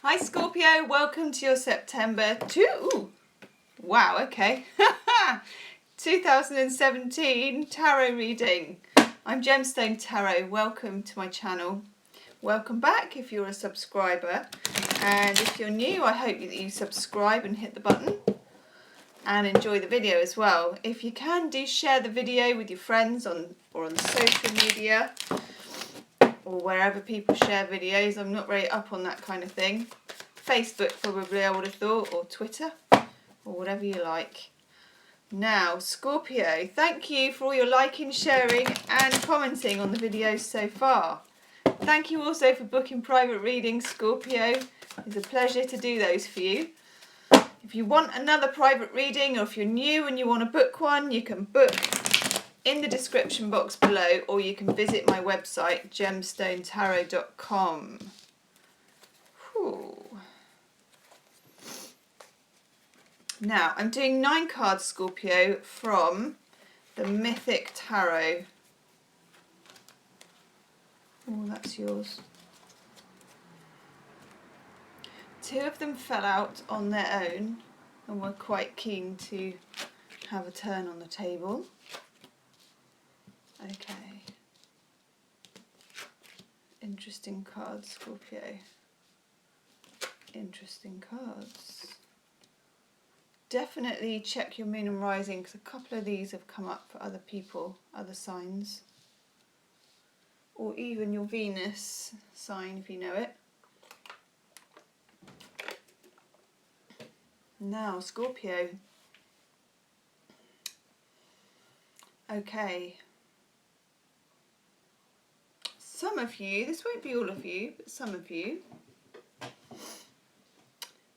Hi Scorpio, welcome to your September wow, okay. 2017 tarot reading. I'm Gemstone Tarot. Welcome to my channel. Welcome back if you're a subscriber. And if you're new, I hope that you subscribe and hit the button and enjoy the video as well. If you can, do share the video with your friends or on social media or wherever people share videos. I'm not very up on that kind of thing. Facebook probably, I would have thought, or Twitter, or whatever you like. Now, Scorpio, thank you for all your liking, sharing and commenting on the videos so far. Thank you also for booking private readings, Scorpio. It's a pleasure to do those for you. If you want another private reading, or if you're new and you want to book one, you can book in the description box below, or you can visit my website, gemstonetarot.com. Now, I'm doing 9 cards, Scorpio, from the Mythic Tarot. Oh, that's yours. 2 of them fell out on their own and were quite keen to have a turn on the table. Okay. Interesting cards, Scorpio. Interesting cards. Definitely check your moon and rising, because a couple of these have come up for other people, other signs. Or even your Venus sign if you know it. Now, Scorpio. Okay. Some of you, this won't be all of you, but some of you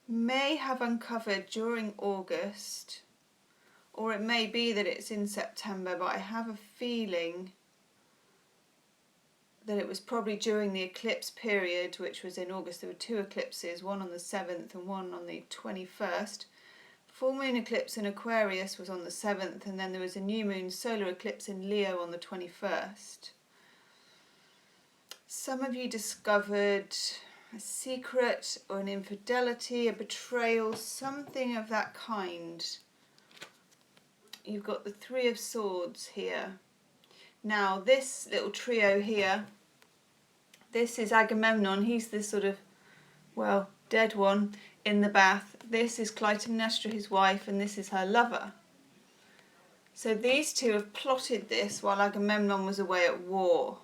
may have uncovered during August, or it may be that it's in September, but I have a feeling that it was probably during the eclipse period, which was in August. There were 2 eclipses, one on the 7th and one on the 21st. Full moon eclipse in Aquarius was on the 7th, and then there was a new moon solar eclipse in Leo on the 21st. Some of you discovered a secret or an infidelity, a betrayal, something of that kind. You've got the 3 of Swords here. Now this little trio here, this is Agamemnon. He's the sort of, well, dead one in the bath. This is Clytemnestra, his wife, and this is her lover. So these 2 have plotted this while Agamemnon was away at war.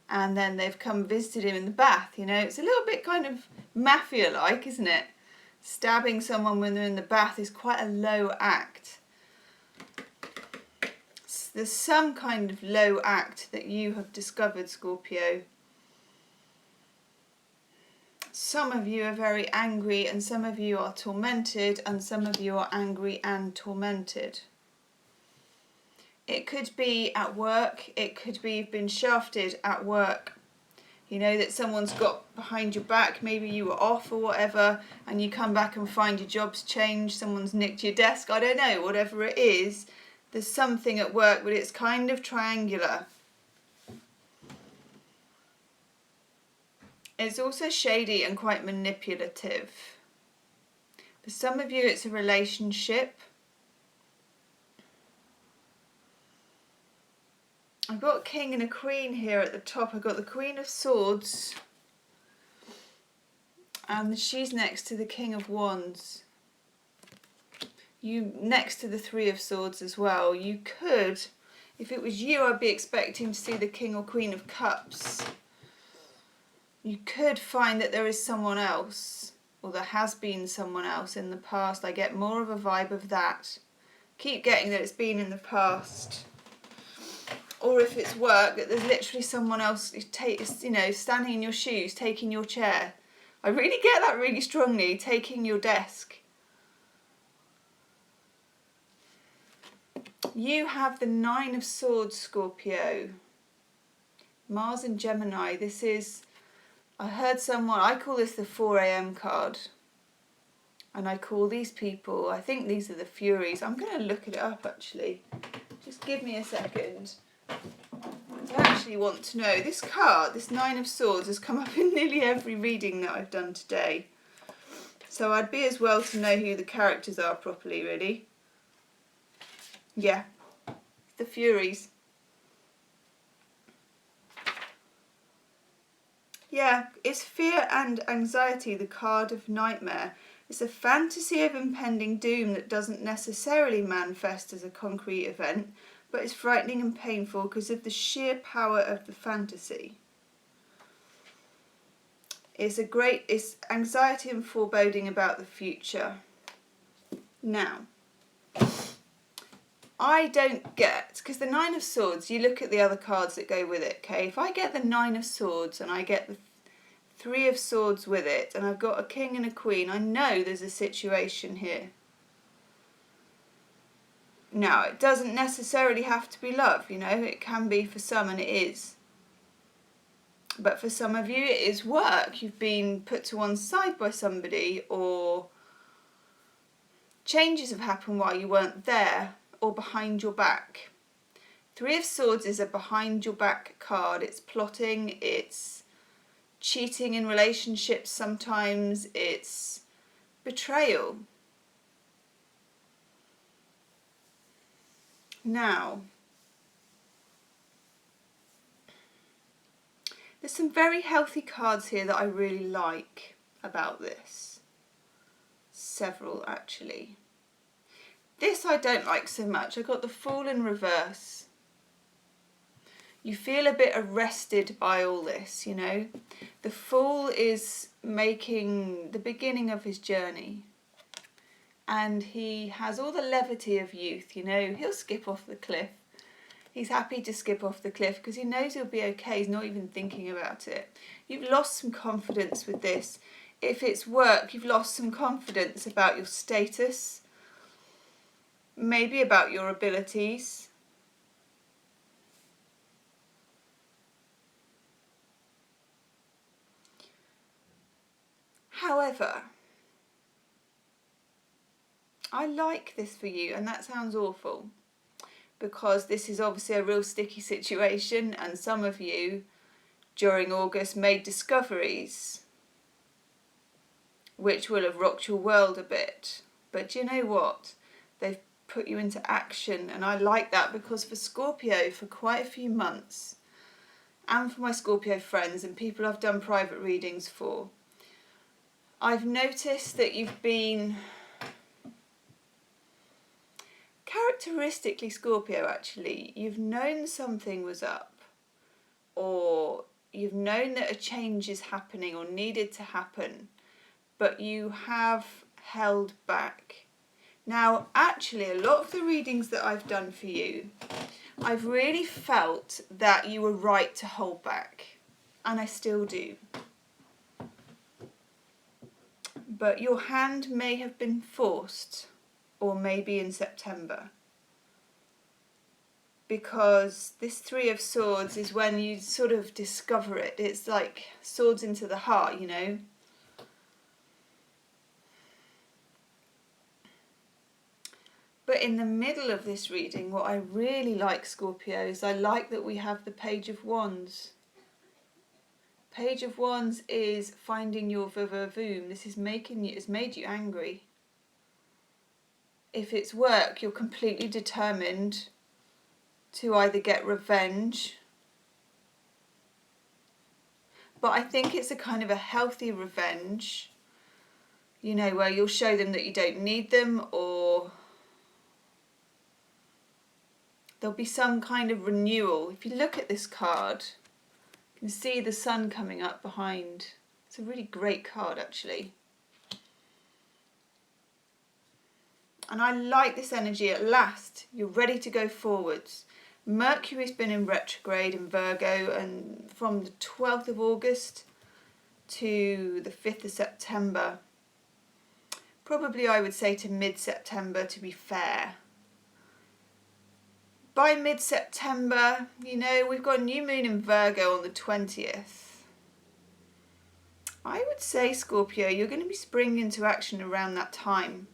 And then they've come visited him in the bath, you know. It's a little bit kind of mafia-like, isn't it? Stabbing someone when they're in the bath is quite a low act. There's some kind of low act that you have discovered, Scorpio. Some of you are very angry, and some of you are tormented, and some of you are angry and tormented. It could be at work, it could be you've been shafted at work. You know, that someone's got behind your back, maybe you were off or whatever, and you come back and find your job's changed, someone's nicked your desk, I don't know, whatever it is. There's something at work, but it's kind of triangular. It's also shady and quite manipulative. For some of you, it's a relationship. I've got a king and a queen here at the top. I've got the Queen of Swords, and she's next to the King of Wands. You next to the 3 of Swords as well. You could, if it was you, I'd be expecting to see the King or Queen of Cups. You could find that there is someone else, or there has been someone else in the past. I get more of a vibe of that. Keep getting that it's been in the past. Or if it's work, that there's literally someone else, you know, standing in your shoes, taking your chair. I really get that really strongly, taking your desk. You have the 9 of Swords, Scorpio. Mars and Gemini. This is, I heard someone, I call this the 4 a.m. card. And I call these people, I think these are the Furies. I'm going to look it up actually. Just give me a second. I actually want to know. This card, this Nine of Swords, has come up in nearly every reading that I've done today. So I'd be as well to know who the characters are properly, really. Yeah, the Furies. Yeah, it's fear and anxiety, the card of nightmare. It's a fantasy of impending doom that doesn't necessarily manifest as a concrete event, but is frightening and painful because of the sheer power of the fantasy. It's anxiety and foreboding about the future. Now, I don't get, because the Nine of Swords, you look at the other cards that go with it, okay? If I get the Nine of Swords and I get the Three of Swords with it, and I've got a King and a Queen, I know there's a situation here. Now, it doesn't necessarily have to be love, you know, it can be for some, and it is. But for some of you, it is work. You've been put to one side by somebody, or changes have happened while you weren't there, or behind your back. Three of Swords is a behind your back card. It's plotting, it's cheating in relationships sometimes, it's betrayal. Now, there's some very healthy cards here that I really like about this. Several, actually. This I don't like so much. I got the Fool in reverse. You feel a bit arrested by all this, you know. The Fool is making the beginning of his journey. And he has all the levity of youth, you know. He'll skip off the cliff. He's happy to skip off the cliff because he knows he'll be okay. He's not even thinking about it. You've lost some confidence with this. If it's work, you've lost some confidence about your status. Maybe about your abilities. However, I like this for you, and that sounds awful, because this is obviously a real sticky situation, and some of you during August made discoveries which will have rocked your world a bit. But you know what? They've put you into action, and I like that, because for Scorpio, for quite a few months, and for my Scorpio friends and people I've done private readings for, I've noticed that you've been, characteristically Scorpio actually, you've known something was up, or you've known that a change is happening or needed to happen, but you have held back. Now, actually, a lot of the readings that I've done for you, I've really felt that you were right to hold back, and I still do. But your hand may have been forced, or maybe in September. Because this Three of Swords is when you sort of discover it. It's like swords into the heart, you know. But in the middle of this reading, what I really like, Scorpio, is I like that we have the Page of Wands. Page of Wands is finding your vavavoom. This is it's made you angry. If it's work, you're completely determined to either get revenge, but I think it's a kind of a healthy revenge, you know, where you'll show them that you don't need them, or there'll be some kind of renewal. If you look at this card, you can see the sun coming up behind. It's a really great card, actually. And I like this energy. At last, you're ready to go forwards. Mercury's been in retrograde in Virgo, and from the 12th of August to the 5th of September. Probably I would say to mid-September, to be fair. By mid-September, you know, we've got a new moon in Virgo on the 20th. I would say, Scorpio, you're going to be springing into action around that time.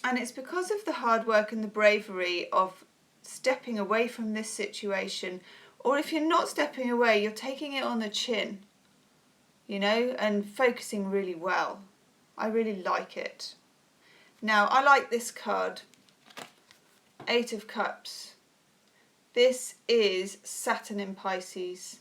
And it's because of the hard work and the bravery of stepping away from this situation. Or if you're not stepping away, you're taking it on the chin, you know, and focusing really well. I really like it. Now, I like this card, 8 of Cups. This is Saturn in Pisces.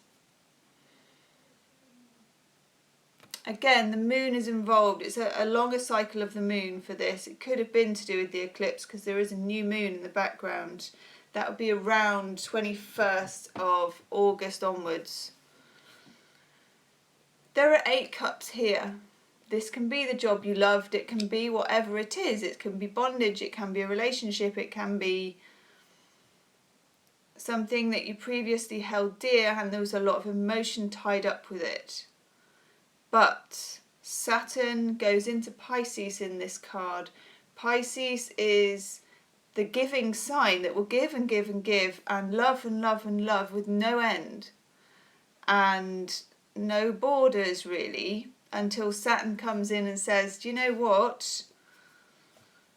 Again, the moon is involved. It's a longer cycle of the moon for this. It could have been to do with the eclipse because there is a new moon in the background. That would be around 21st of August onwards. There are 8 cups here. This can be the job you loved. It can be whatever it is. It can be bondage. It can be a relationship. It can be something that you previously held dear and there was a lot of emotion tied up with it. But Saturn goes into Pisces in this card. Pisces is the giving sign that will give and give and give and love and love and love with no end and no borders really, until Saturn comes in and says, do you know what?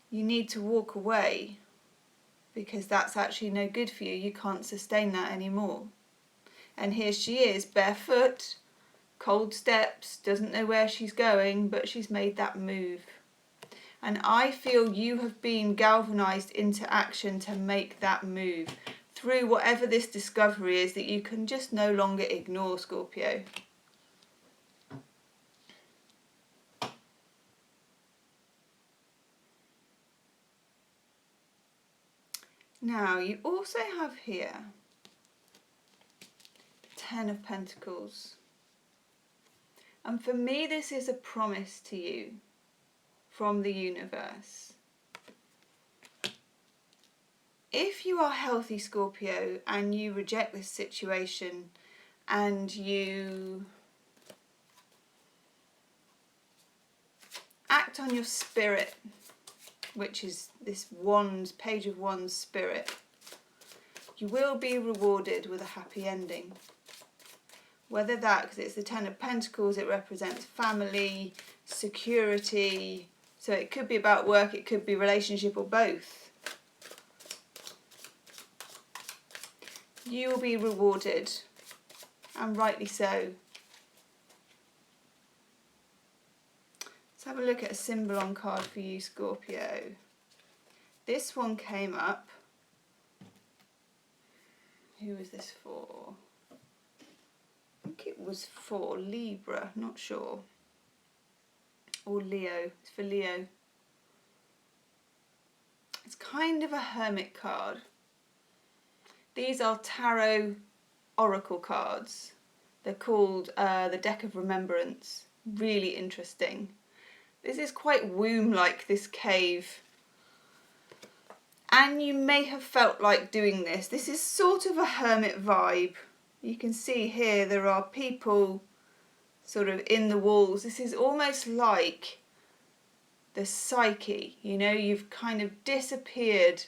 You need to walk away because that's actually no good for you. You can't sustain that anymore. And here she is, barefoot, cold steps, doesn't know where she's going, but she's made that move. And I feel you have been galvanized into action to make that move through whatever this discovery is that you can just no longer ignore, Scorpio. Now, you also have here 10 of Pentacles. And for me, this is a promise to you from the universe. If you are healthy, Scorpio, and you reject this situation and you act on your spirit, which is this Wands, Page of Wands spirit, you will be rewarded with a happy ending. Whether that, because it's the 10 of Pentacles, it represents family, security, so it could be about work, it could be relationship, or both. You will be rewarded, and rightly so. Let's have a look at a symbol card for you, Scorpio. This one came up. Who is this for? I think it was for Libra, not sure. Or Leo. It's for Leo. It's kind of a hermit card. These are tarot oracle cards. They're called the Deck of Remembrance. Really interesting. This is quite womb-like, this cave. And you may have felt like doing this. This is sort of a hermit vibe. You can see here there are people sort of in the walls. This is almost like the psyche, you know, you've kind of disappeared,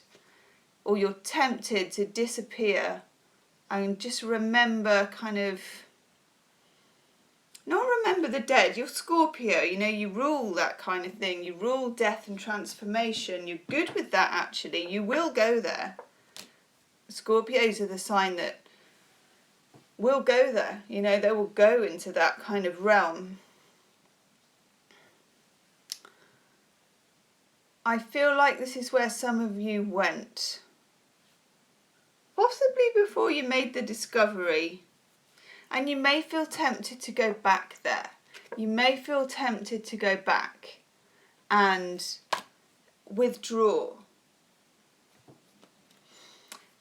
or you're tempted to disappear and just remember kind of, not remember the dead, you're Scorpio, you know, you rule that kind of thing, you rule death and transformation, you're good with that actually, you will go there. Scorpios are the sign that will go there, you know, they will go into that kind of realm. I feel like this is where some of you went, possibly before you made the discovery, and you may feel tempted to go back there. You may feel tempted to go back and withdraw.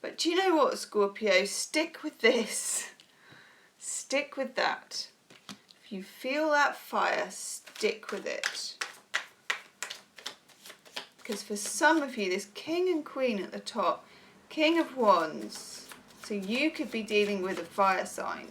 But do you know what, Scorpio? Stick with this. Stick with that. If you feel that fire, stick with it. Because for some of you, this King and Queen at the top, King of Wands, so you could be dealing with a fire sign.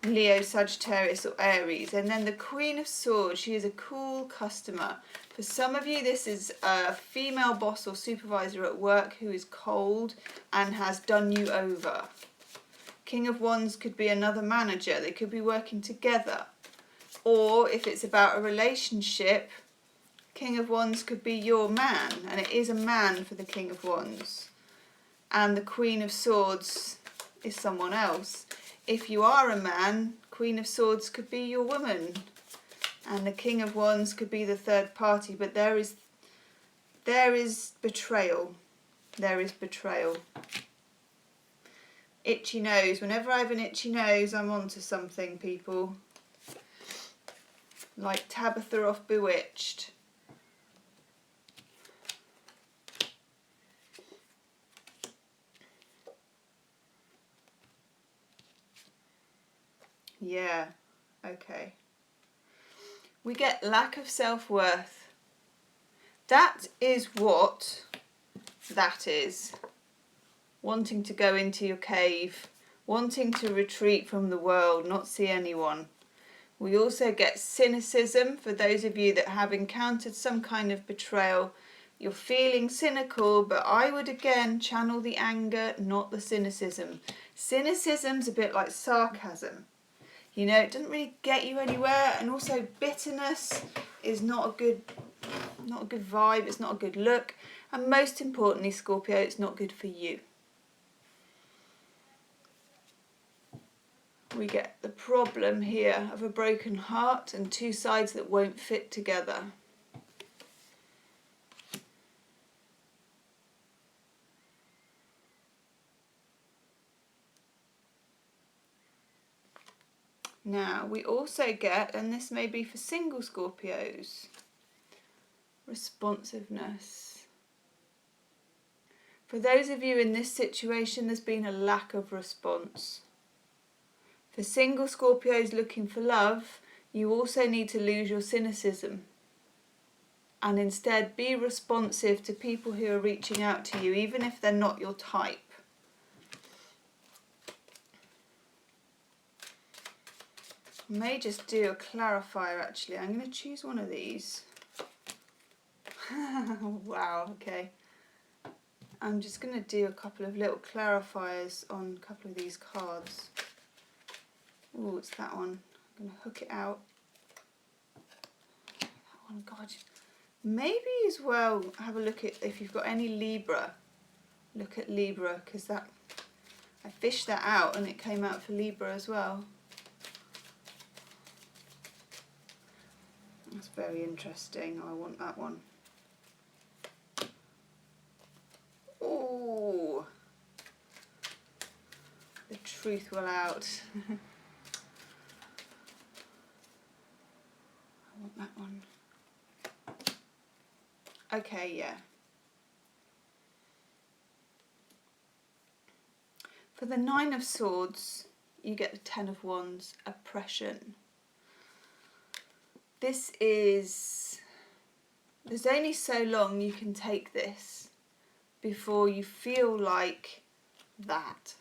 Leo, Sagittarius or Aries. And then the Queen of Swords, she is a cool customer. For some of you, this is a female boss or supervisor at work who is cold and has done you over. King of Wands could be another manager. They could be working together. Or if it's about a relationship, King of Wands could be your man, and it is a man for the King of Wands. And the Queen of Swords is someone else. If you are a man, Queen of Swords could be your woman. And the King of Wands could be the third party. But there is betrayal. There is betrayal. Itchy nose. Whenever I have an itchy nose, I'm onto something, people. Like Tabitha off Bewitched. Yeah, okay. We get lack of self-worth. That is what that is. Wanting to go into your cave, wanting to retreat from the world, not see anyone. We also get cynicism for those of you that have encountered some kind of betrayal. You're feeling cynical, but I would again channel the anger, not the cynicism. Cynicism's a bit like sarcasm. You know, it doesn't really get you anywhere, and also bitterness is not a good vibe, it's not a good look, and most importantly, Scorpio, it's not good for you. We get the problem here of a broken heart and two sides that won't fit together. Now, we also get, and this may be for single Scorpios, responsiveness. For those of you in this situation, there's been a lack of response. For single Scorpios looking for love, you also need to lose your cynicism and instead be responsive to people who are reaching out to you, even if they're not your type. I may just do a clarifier actually. I'm going to choose one of these. Wow, okay. I'm just going to do a couple of little clarifiers on a couple of these cards. Oh, it's that one. I'm going to hook it out. That one, God. Maybe as well have a look at, if you've got any Libra, look at Libra, because that, I fished that out and it came out for Libra as well. That's very interesting. I want that one. Oh, the truth will out. I want that one. Okay, yeah. For the Nine of Swords, you get the Ten of Wands, oppression. This is, there's only so long you can take this before you feel like that.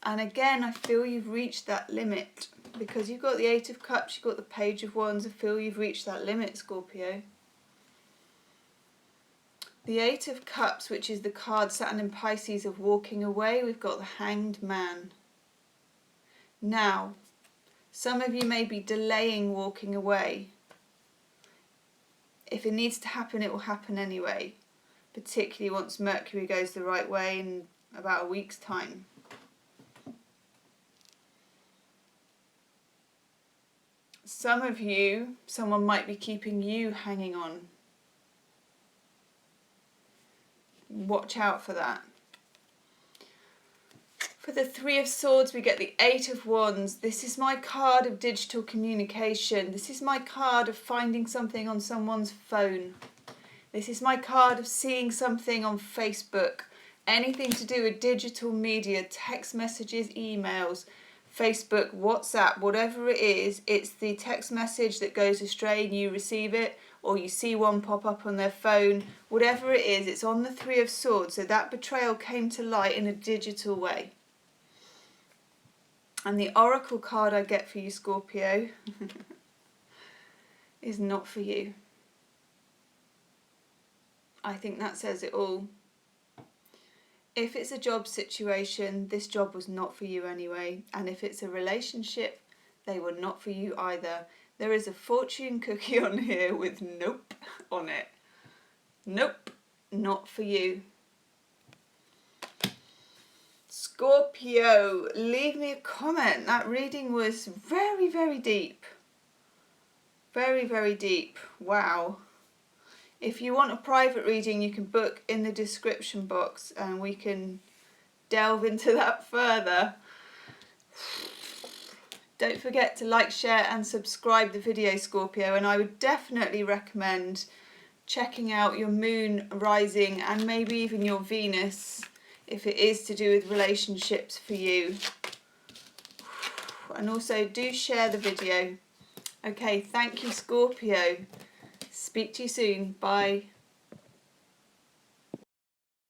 And again, I feel you've reached that limit because you've got the Eight of Cups, you've got the Page of Wands. I feel you've reached that limit, Scorpio. The Eight of Cups, which is the card Saturn in Pisces of walking away, we've got the Hanged Man. Now, some of you may be delaying walking away. If it needs to happen, it will happen anyway, particularly once Mercury goes the right way in about a week's time. Some of you, someone might be keeping you hanging on. Watch out for that. For the Three of Swords, we get the Eight of Wands. This is my card of digital communication. This is my card of finding something on someone's phone. This is my card of seeing something on Facebook. Anything to do with digital media, text messages, emails, Facebook, WhatsApp, whatever it is, it's the text message that goes astray and you receive it, or you see one pop up on their phone. Whatever it is, it's on the Three of Swords. So that betrayal came to light in a digital way. And the Oracle card I get for you, Scorpio, is not for you. I think that says it all. If it's a job situation, this job was not for you anyway. And if it's a relationship, they were not for you either. There is a fortune cookie on here with nope on it. Nope, not for you. Scorpio, leave me a comment. That reading was very, very deep. Very, very deep. Wow. If you want a private reading, you can book in the description box and we can delve into that further. Don't forget to like, share and subscribe the video, Scorpio, and I would definitely recommend checking out your moon, rising and maybe even your Venus if it is to do with relationships for you. And also do share the video. Okay, thank you, Scorpio. Speak to you soon. Bye.